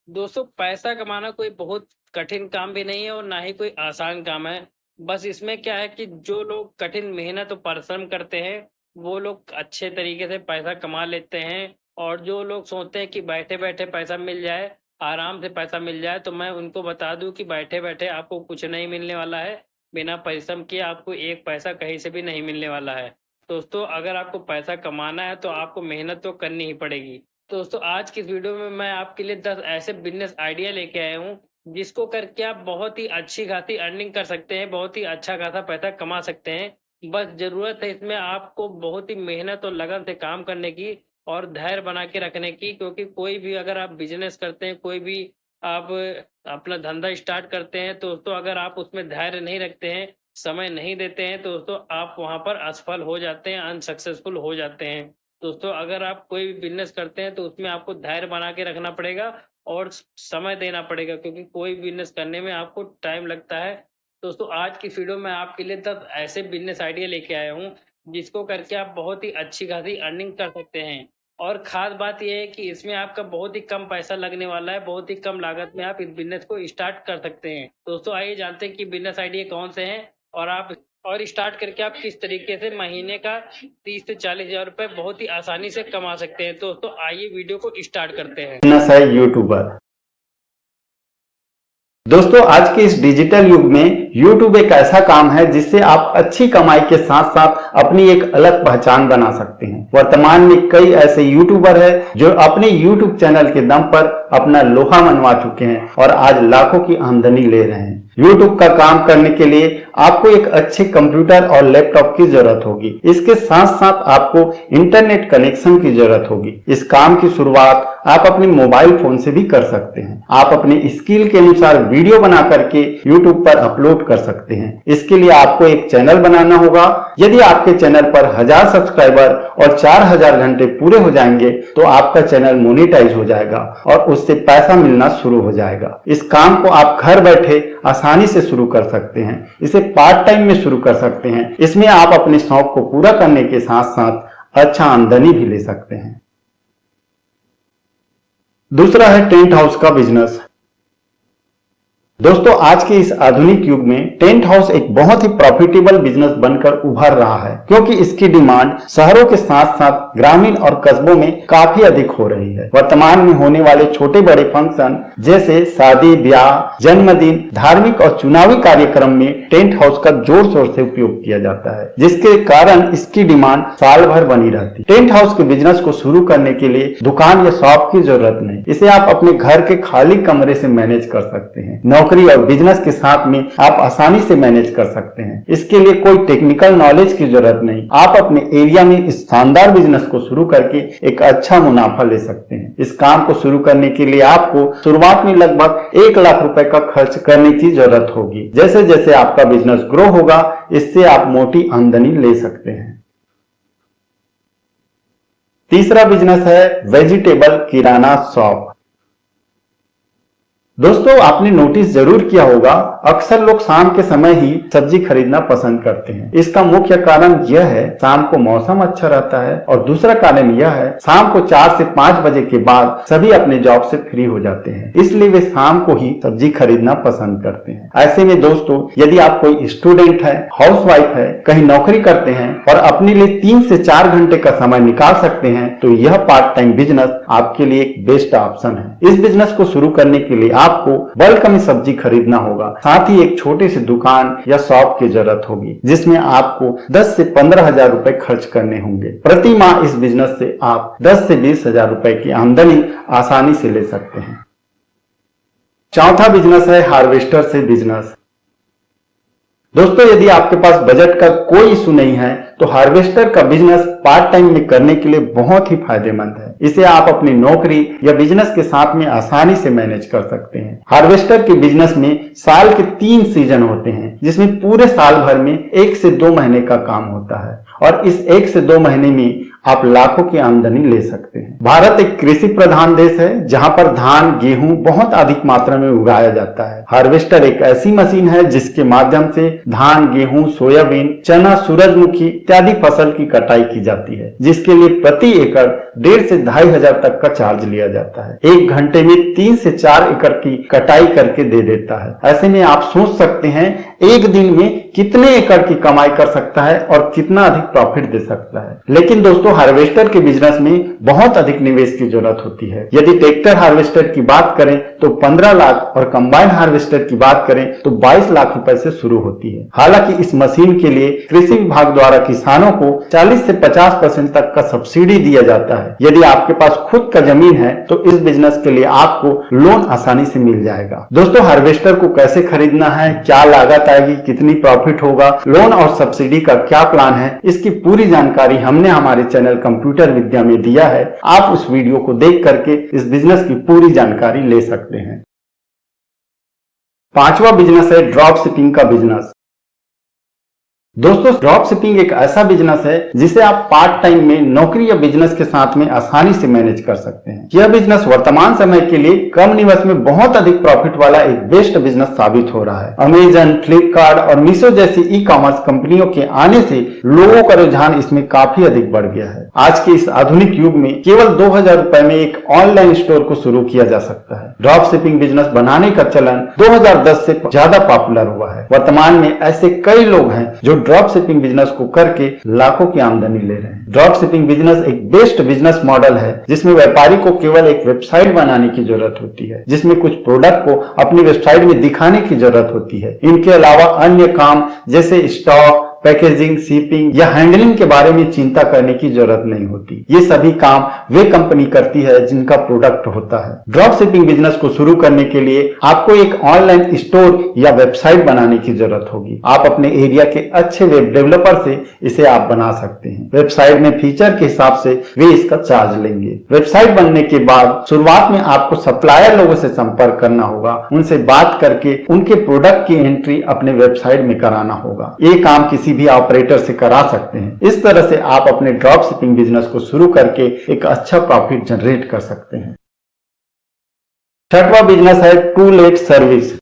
दोस्तों पैसा कमाना कोई बहुत कठिन काम भी नहीं है और ना ही कोई आसान काम है। बस इसमें क्या है कि जो लोग कठिन मेहनत और परिश्रम करते हैं, वो लोग अच्छे तरीके से पैसा कमा लेते हैं और जो लोग सोचते हैं कि बैठे-बैठे पैसा मिल जाए, आराम से पैसा मिल जाए, तो मैं उनको बता दूँ कि बैठे-बैठे आपको कुछ नहीं मिलने वाला है। बिना परिश्रम किए आपको एक पैसा कहीं से भी नहीं मिलने वाला है। दोस्तों अगर आपको पैसा कमाना है तो आपको मेहनत तो करनी ही पड़ेगी। तो दोस्तों आज की इस वीडियो में मैं आपके लिए 10 ऐसे बिज़नेस आइडिया लेके आया हूँ, जिसको करके आप बहुत ही अच्छी खासी अर्निंग कर सकते हैं, बहुत ही अच्छा खासा पैसा कमा सकते हैं। बस ज़रूरत है इसमें आपको बहुत ही मेहनत और लगन से काम करने की और धैर्य बना के रखने की, क्योंकि कोई भी अगर आप बिज़नेस करते हैं, कोई भी आप अपना धंधा स्टार्ट करते हैं, तो दोस्तों अगर आप उसमें धैर्य नहीं रखते हैं, समय नहीं देते हैं, तो दोस्तों आप वहाँ पर असफल हो जाते हैं, अनसक्सेसफुल हो जाते हैं। दोस्तों अगर आप कोई भी बिज़नेस करते हैं तो उसमें आपको धैर्य बना के रखना पड़ेगा और समय देना पड़ेगा, क्योंकि कोई बिज़नेस करने में आपको टाइम लगता है। दोस्तों आज की वीडियो में आपके लिए 10 ऐसे बिज़नेस आइडिया लेके आया हूँ, जिसको करके आप बहुत ही अच्छी खासी अर्निंग कर सकते हैं। और ख़ास बात ये है कि इसमें आपका बहुत ही कम पैसा लगने वाला है, बहुत ही कम लागत में आप इस बिज़नेस को स्टार्ट कर सकते हैं। दोस्तों आइए जानते हैं कि बिज़नेस आइडिया कौन से हैं और आप स्टार्ट करके आप किस तरीके से महीने का 30 से 40 हज़ार रुपए बहुत ही आसानी से कमा सकते हैं। दोस्तों आइए वीडियो को स्टार्ट करते हैं। बिजनेस है यूट्यूबर। दोस्तों आज के इस डिजिटल युग में यूट्यूब एक ऐसा काम है जिससे आप अच्छी कमाई के साथ साथ अपनी एक अलग पहचान बना सकते हैं। वर्तमान में कई ऐसे यूट्यूबर हैं जो अपने यूट्यूब चैनल के दम पर अपना लोहा मनवा चुके हैं और आज लाखों की आमदनी ले रहे हैं। यूट्यूब का काम करने के लिए आपको एक अच्छे कंप्यूटर और लैपटॉप की जरूरत होगी। इसके साथ साथ आपको इंटरनेट कनेक्शन की जरूरत होगी। इस काम की शुरुआत आप अपने मोबाइल फोन से भी कर सकते हैं। आप अपने स्किल के अनुसार वीडियो बना करके यूट्यूब पर अपलोड कर सकते हैं। इसके लिए आपको एक चैनल बनाना होगा। यदि आपके चैनल पर 1000 सब्सक्राइबर और 4000 घंटे पूरे हो जाएंगे तो आपका चैनल मोनेटाइज हो जाएगा और उससे पैसा मिलना शुरू हो जाएगा। इस काम को आप घर बैठे आसानी से शुरू कर सकते हैं। इसे पार्ट टाइम में शुरू कर सकते हैं। इसमें आप अपने शौक को पूरा करने के साथ साथ अच्छा आमदनी भी ले सकते हैं। दूसरा है टेंट हाउस का बिजनेस। दोस्तों आज के इस आधुनिक युग में टेंट हाउस एक बहुत ही प्रॉफिटेबल बिजनेस बनकर उभर रहा है, क्योंकि इसकी डिमांड शहरों के साथ साथ ग्रामीण और कस्बों में काफी अधिक हो रही है। वर्तमान में होने वाले छोटे बड़े फंक्शन जैसे शादी, ब्याह, जन्मदिन, धार्मिक और चुनावी कार्यक्रम में टेंट हाउस का जोर शोर से उपयोग किया जाता है, जिसके कारण इसकी डिमांड साल भर बनी रहती है। टेंट हाउस के बिजनेस को शुरू करने के लिए दुकान या शॉप की जरूरत नहीं। इसे आप अपने घर के खाली कमरे से मैनेज कर सकते हैं। नौकरी और बिजनेस के साथ में आप आसानी से मैनेज कर सकते हैं। इसके लिए कोई टेक्निकल नॉलेज की जरूरत नहीं। आप अपने एरिया में इस शानदार बिजनेस को शुरू करके एक अच्छा मुनाफा ले सकते हैं। इस काम को शुरू करने के लिए आपको शुरुआत में लगभग 1 लाख रुपए का खर्च करने की जरूरत होगी। जैसे जैसे आपका बिजनेस ग्रो होगा, इससे आप मोटी आमदनी ले सकते हैं। तीसरा बिजनेस है वेजिटेबल किराना शॉप। दोस्तों आपने नोटिस जरूर किया होगा, अक्सर लोग शाम के समय ही सब्जी खरीदना पसंद करते हैं। इसका मुख्य कारण यह है शाम को मौसम अच्छा रहता है और दूसरा कारण यह है शाम को 4 से 5 बजे के बाद सभी अपने जॉब से फ्री हो जाते हैं, इसलिए वे शाम को ही सब्जी खरीदना पसंद करते हैं। ऐसे में दोस्तों यदि आप कोई स्टूडेंट है, हाउसवाइफ है, कहीं नौकरी करते हैं और अपने लिए 3 से 4 घंटे का समय निकाल सकते हैं तो यह पार्ट टाइम बिजनेस आपके लिए एक बेस्ट ऑप्शन है। इस बिजनेस को शुरू करने के लिए आपको बल्क में सब्जी खरीदना होगा, साथ ही एक छोटे से दुकान या शॉप की जरूरत होगी, जिसमें आपको 10 से 15 हजार रुपए खर्च करने होंगे। प्रति माह इस बिजनेस से आप 10 से 20 हजार रुपए की आमदनी आसानी से ले सकते हैं। चौथा बिजनेस है हार्वेस्टर से बिजनेस। दोस्तों यदि आपके पास बजट का कोई इशू नहीं है तो हार्वेस्टर का बिजनेस पार्ट टाइम में करने के लिए बहुत ही फायदेमंद है। इसे आप अपनी नौकरी या बिजनेस के साथ में आसानी से मैनेज कर सकते हैं। हार्वेस्टर के बिजनेस में साल के 3 सीजन होते हैं, जिसमें पूरे साल भर में 1 से 2 महीने का काम होता है और इस 1 से 2 महीने में आप लाखों की आमदनी ले सकते हैं। भारत एक कृषि प्रधान देश है जहां पर धान, गेहूं बहुत अधिक मात्रा में उगाया जाता है। हार्वेस्टर एक ऐसी मशीन है जिसके माध्यम से धान, गेहूं, सोयाबीन, चना, सूरजमुखी इत्यादि फसल की कटाई की जाती है, जिसके लिए प्रति एकड़ 1.5 से 2.5 हजार तक का चार्ज लिया जाता है। 1 घंटे में 3 से 4 एकड़ की कटाई करके दे देता है। ऐसे में आप सोच सकते हैं एक दिन में कितने एकड़ की कमाई कर सकता है और कितना अधिक प्रॉफिट दे सकता है। लेकिन दोस्तों, हार्वेस्टर के बिजनेस में बहुत अधिक निवेश की जरूरत होती है। यदि ट्रैक्टर हार्वेस्टर की बात करें तो 15 लाख और कंबाइन हार्वेस्टर की बात करें तो 22 लाख रुपए से शुरू होती है। हालांकि इस मशीन के लिए कृषि विभाग द्वारा किसानों को 40 से 50% तक का सब्सिडी दिया जाता है। यदि आपके पास खुद का जमीन है तो इस बिजनेस के लिए आपको लोन आसानी से मिल जाएगा। दोस्तों, हार्वेस्टर को कैसे खरीदना है, क्या लागत आएगी, कितनी प्रॉफिट होगा, लोन और सब्सिडी का क्या प्लान है, इसकी पूरी जानकारी हमने हमारे चैनल कंप्यूटर विद्या में दिया है। आप उस वीडियो को देख करके इस बिजनेस की पूरी जानकारी ले सकते हैं। 5वां बिजनेस है ड्रॉप शिपिंग का बिजनेस। दोस्तों, ड्रॉप शिपिंग एक ऐसा बिजनेस है जिसे आप पार्ट टाइम में नौकरी या बिजनेस के साथ में आसानी से मैनेज कर सकते हैं। यह बिजनेस वर्तमान समय के लिए कम निवेश में बहुत अधिक प्रॉफिट वाला एक बेस्ट बिजनेस साबित हो रहा है। अमेजन, फ्लिपकार्ट और मीशो जैसी ई कॉमर्स कंपनियों के आने से लोगों का रुझान इसमें काफी अधिक बढ़ गया है। आज के इस आधुनिक युग में केवल 2000 रुपए में एक ऑनलाइन स्टोर को शुरू किया जा सकता है। ड्रॉप शिपिंग बिजनेस बनाने का चलन 2010 से ज्यादा पॉपुलर हुआ है। वर्तमान में ऐसे कई लोग हैं जो ड्रॉप शिपिंग बिजनेस को करके लाखों की आमदनी ले रहे हैं। ड्रॉप शिपिंग बिजनेस एक बेस्ट बिजनेस मॉडल है जिसमें व्यापारी को केवल एक वेबसाइट बनाने की जरूरत होती है, जिसमें कुछ प्रोडक्ट को अपनी वेबसाइट में दिखाने की जरूरत होती है। इनके अलावा अन्य काम जैसे स्टॉक, पैकेजिंग, शिपिंग या हैंडलिंग के बारे में चिंता करने की जरूरत नहीं होती। ये सभी काम वे कंपनी करती है जिनका प्रोडक्ट होता है। ड्रॉप शिपिंग बिजनेस को शुरू करने के लिए आपको एक ऑनलाइन स्टोर या वेबसाइट बनाने की जरूरत होगी। आप अपने एरिया के अच्छे वेब डेवलपर से इसे आप बना सकते हैं। वेबसाइट में फीचर के हिसाब से वे इसका चार्ज लेंगे। वेबसाइट बनने के बाद शुरुआत में आपको सप्लायर लोगों से संपर्क करना होगा, उनसे बात करके उनके प्रोडक्ट की एंट्री अपने वेबसाइट में कराना होगा। ये काम किसी भी ऑपरेटर से करा सकते हैं। इस तरह से आप अपने ड्रॉप शिपिंग बिजनेस को शुरू करके एक अच्छा प्रॉफिट जनरेट कर सकते हैं। 6वां बिजनेस है टू लेट सर्विस।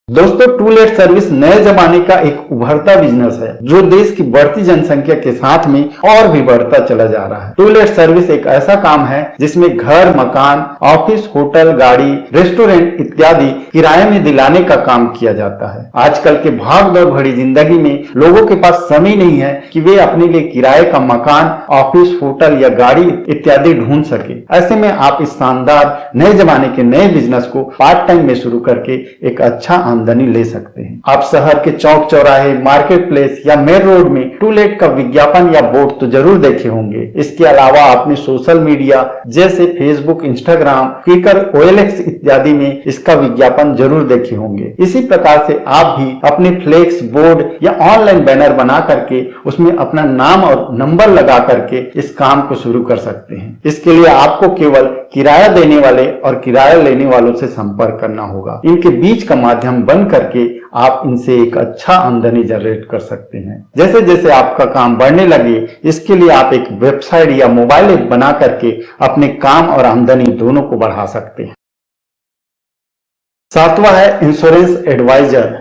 दोस्तों, टू लेट सर्विस नए जमाने का एक उभरता बिजनेस है जो देश की बढ़ती जनसंख्या के साथ में और भी बढ़ता चला जा रहा है। टू लेट सर्विस एक ऐसा काम है जिसमें घर, मकान, ऑफिस, होटल, गाड़ी, रेस्टोरेंट इत्यादि किराए में दिलाने का काम किया जाता है। आजकल के भाग दौड़ भरी जिंदगी में लोगों के पास समय नहीं है कि वे अपने लिए किराए का मकान, ऑफिस, होटल या गाड़ी इत्यादि ढूंढ सके। ऐसे में आप इस शानदार नए जमाने के नए बिजनेस को पार्ट टाइम में शुरू करके एक अच्छा आमदनी ले सकते हैं। आप शहर के चौक चौराहे, मार्केट प्लेस या मेन रोड में टू लेट का विज्ञापन या बोर्ड तो जरूर देखे होंगे। इसके अलावा आपने सोशल मीडिया जैसे फेसबुक, इंस्टाग्राम, क्विकर, OLX इत्यादि में इसका विज्ञापन जरूर देखे होंगे। इसी प्रकार से आप भी अपने फ्लेक्स, बोर्ड या ऑनलाइन बैनर बना करके उसमें अपना नाम और नंबर लगा करके इस काम को शुरू कर सकते हैं। इसके लिए आपको केवल किराया देने वाले और किराया लेने वालों से संपर्क करना होगा। इनके बीच का माध्यम बन करके आप इनसे एक अच्छा आमदनी जनरेट कर सकते हैं। जैसे जैसे आपका काम बढ़ने लगे, इसके लिए आप एक वेबसाइट या मोबाइल ऐप बना करके अपने काम और आमदनी दोनों को बढ़ा सकते हैं। 7वां है इंश्योरेंस एडवाइजर।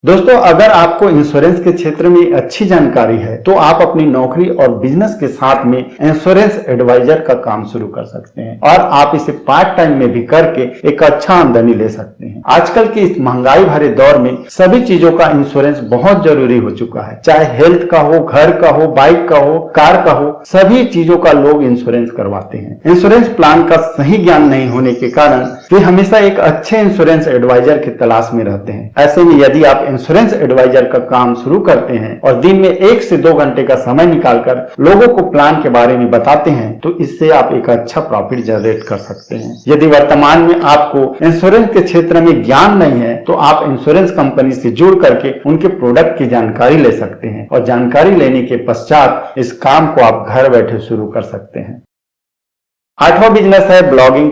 दोस्तों, अगर आपको इंश्योरेंस के क्षेत्र में अच्छी जानकारी है तो आप अपनी नौकरी और बिजनेस के साथ में इंश्योरेंस एडवाइजर का काम शुरू कर सकते हैं और आप इसे पार्ट टाइम में भी करके एक अच्छा आमदनी ले सकते हैं। आजकल की इस महंगाई भरे दौर में सभी चीजों का इंश्योरेंस बहुत जरूरी हो चुका है। चाहे हेल्थ का हो, घर का हो, बाइक का हो, कार का हो, सभी चीजों का लोग इंश्योरेंस करवाते हैं। इंश्योरेंस प्लान का सही ज्ञान नहीं होने के कारण वे हमेशा एक अच्छे इंश्योरेंस एडवाइजर की तलाश में रहते हैं। ऐसे में यदि आप इंश्योरेंस एडवाइजर का काम शुरू करते हैं और दिन में 1 से 2 घंटे का समय निकालकर लोगों को प्लान के बारे में बताते हैं तो इससे आप एक अच्छा प्रॉफिट जनरेट कर सकते हैं। यदि वर्तमान में आपको इंश्योरेंस के क्षेत्र में ज्ञान नहीं है तो आप इंश्योरेंस कंपनी से जुड़ करके उनके प्रोडक्ट की जानकारी ले सकते हैं और जानकारी लेने के पश्चात इस काम को आप घर बैठे शुरू कर सकते हैं। 8वां बिजनेस है ब्लॉगिंग।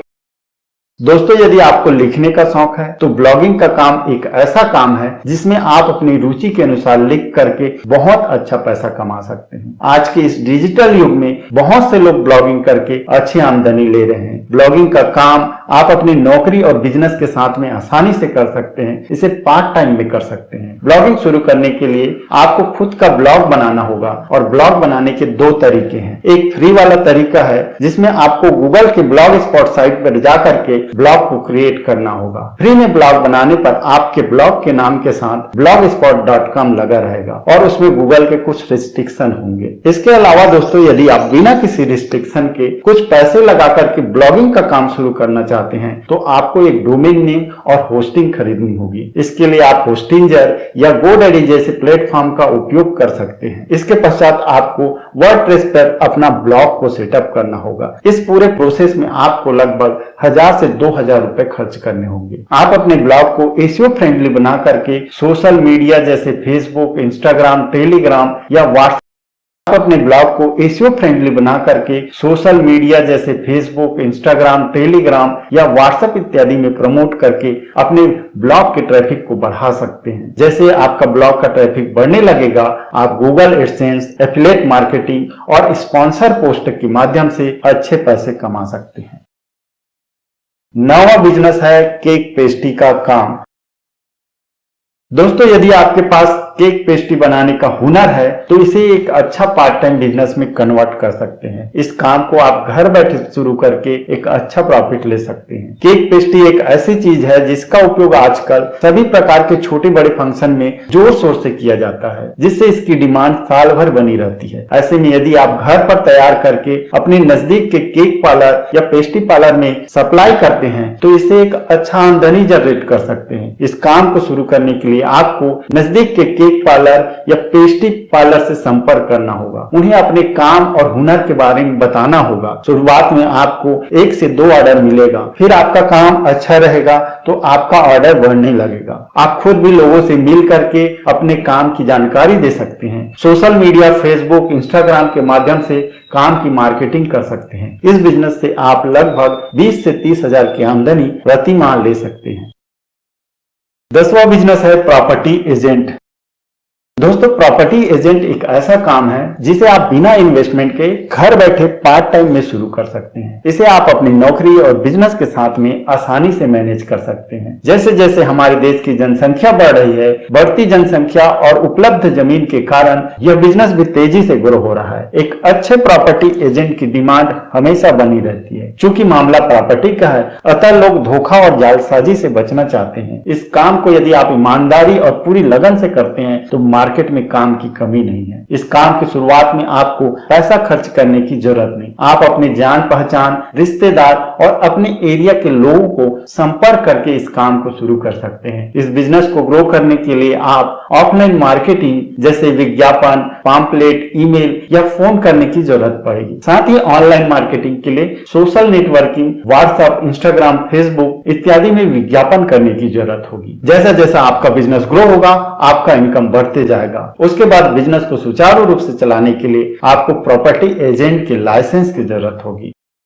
दोस्तों, यदि आपको लिखने का शौक है तो ब्लॉगिंग का काम एक ऐसा काम है जिसमें आप अपनी रुचि के अनुसार लिख करके बहुत अच्छा पैसा कमा सकते हैं। आज के इस डिजिटल युग में बहुत से लोग ब्लॉगिंग करके अच्छी आमदनी ले रहे हैं। ब्लॉगिंग का काम आप अपनी नौकरी और बिजनेस के साथ में आसानी से कर सकते हैं। इसे पार्ट टाइम में कर सकते हैं। ब्लॉगिंग शुरू करने के लिए आपको खुद का ब्लॉग बनाना होगा और ब्लॉग बनाने के दो तरीके हैं। एक फ्री वाला तरीका है जिसमें आपको गूगल के ब्लॉग स्पॉट साइट पर जाकर के ब्लॉग को क्रिएट करना होगा। फ्री में ब्लॉग बनाने पर आपके ब्लॉग के नाम के साथ blogspot.com लगा रहेगा और उसमें गूगल के कुछ रिस्ट्रिक्शन होंगे। इसके अलावा दोस्तों, यदि आप बिना किसी रिस्ट्रिक्शन के कुछ पैसे लगा करके ब्लॉगिंग का काम शुरू करना चाहते हैं तो आपको एक डोमेन नेम और होस्टिंग खरीदनी होगी। इसके लिए आप होस्टिंजर या GoDaddy जैसे प्लेटफॉर्म का उपयोग कर सकते हैं। इसके पश्चात आपको वर्डप्रेस पर अपना ब्लॉग को सेटअप करना होगा। इस पूरे प्रोसेस में आपको लगभग 1000 से 2000 रुपए खर्च करने होंगे। आप अपने ब्लॉग को एसईओ फ्रेंडली बना करके सोशल मीडिया जैसे फेसबुक, इंस्टाग्राम, टेलीग्राम या व्हाट्सएप अपने ब्लॉग को एसईओ फ्रेंडली बना करके सोशल मीडिया जैसे फेसबुक, इंस्टाग्राम, टेलीग्राम या व्हाट्सएप इत्यादि में प्रमोट करके अपने ब्लॉग के ट्रैफिक को बढ़ा सकते हैं। जैसे आपका ब्लॉग का ट्रैफिक बढ़ने लगेगा, आप गूगल एडसेंस, एफिलिएट मार्केटिंग और स्पॉन्सर पोस्ट के माध्यम से अच्छे पैसे कमा सकते हैं। नवा बिजनेस है केक पेस्ट्री का काम। दोस्तों, यदि आपके पास केक पेस्ट्री बनाने का हुनर है तो इसे एक अच्छा पार्ट टाइम बिजनेस में कन्वर्ट कर सकते हैं। इस काम को आप घर बैठे शुरू करके एक अच्छा प्रॉफिट ले सकते हैं। केक पेस्ट्री एक ऐसी चीज है जिसका उपयोग आजकल सभी प्रकार के छोटे बड़े फंक्शन में जोर शोर से किया जाता है, जिससे इसकी डिमांड साल भर बनी रहती है। ऐसे में यदि आप घर पर तैयार करके अपने नजदीक के केक पार्लर या पेस्ट्री पार्लर में सप्लाई करते हैं तो इससे एक अच्छा आमदनी जनरेट कर सकते हैं। इस काम को शुरू करने के लिए आपको नजदीक के केक पार्लर या पेस्ट्री पार्लर से संपर्क करना होगा। उन्हें अपने काम और हुनर के बारे में बताना होगा। शुरुआत में आपको 1 से 2 ऑर्डर मिलेगा, फिर आपका काम अच्छा रहेगा तो आपका ऑर्डर बढ़ने लगेगा। आप खुद भी लोगों से मिल करके अपने काम की जानकारी दे सकते हैं। सोशल मीडिया, फेसबुक, इंस्टाग्राम के माध्यम से काम की मार्केटिंग कर सकते हैं। इस बिजनेस से आप लगभग 20 से 30 हजार की आमदनी प्रति माह ले सकते हैं। 10वां बिजनेस है प्रॉपर्टी एजेंट। दोस्तों, प्रॉपर्टी एजेंट एक ऐसा काम है जिसे आप बिना इन्वेस्टमेंट के घर बैठे पार्ट टाइम में शुरू कर सकते हैं। इसे आप अपनी नौकरी और बिजनेस के साथ में आसानी से मैनेज कर सकते हैं। जैसे जैसे हमारे देश की जनसंख्या बढ़ रही है, बढ़ती जनसंख्या और उपलब्ध जमीन के कारण यह बिजनेस भी तेजी से ग्रो हो रहा है। एक अच्छे प्रॉपर्टी एजेंट की डिमांड हमेशा बनी रहती है। चूंकि मामला प्रॉपर्टी का है, अतः लोग धोखा और जालसाजी से बचना चाहते हैं। इस काम को यदि आप ईमानदारी और पूरी लगन से करते हैं तो मार्केट में काम की कमी नहीं है। इस काम की शुरुआत में आपको पैसा खर्च करने की जरूरत नहीं। आप अपने जान पहचान, रिश्तेदार और अपने एरिया के लोगों को संपर्क करके इस काम को शुरू कर सकते हैं। इस बिजनेस को ग्रो करने के लिए आप ऑफलाइन मार्केटिंग जैसे विज्ञापन, पम्पलेट, ईमेल या फोन करने की जरूरत पड़ेगी। साथ ही ऑनलाइन मार्केटिंग के लिए social networking, WhatsApp, Instagram, Facebook इत्यादि में विज्ञापन करने की जरूरत होगी। जैसा जैसा आपका बिजनेस ग्रो होगा, आपका इनकम बढ़ते जाएगा। उसके बाद बिजनेस को सुचारू रूप से चलाने के लिए आपको प्रॉपर्टी एजेंट के लाइसेंस की जरूरत होगी।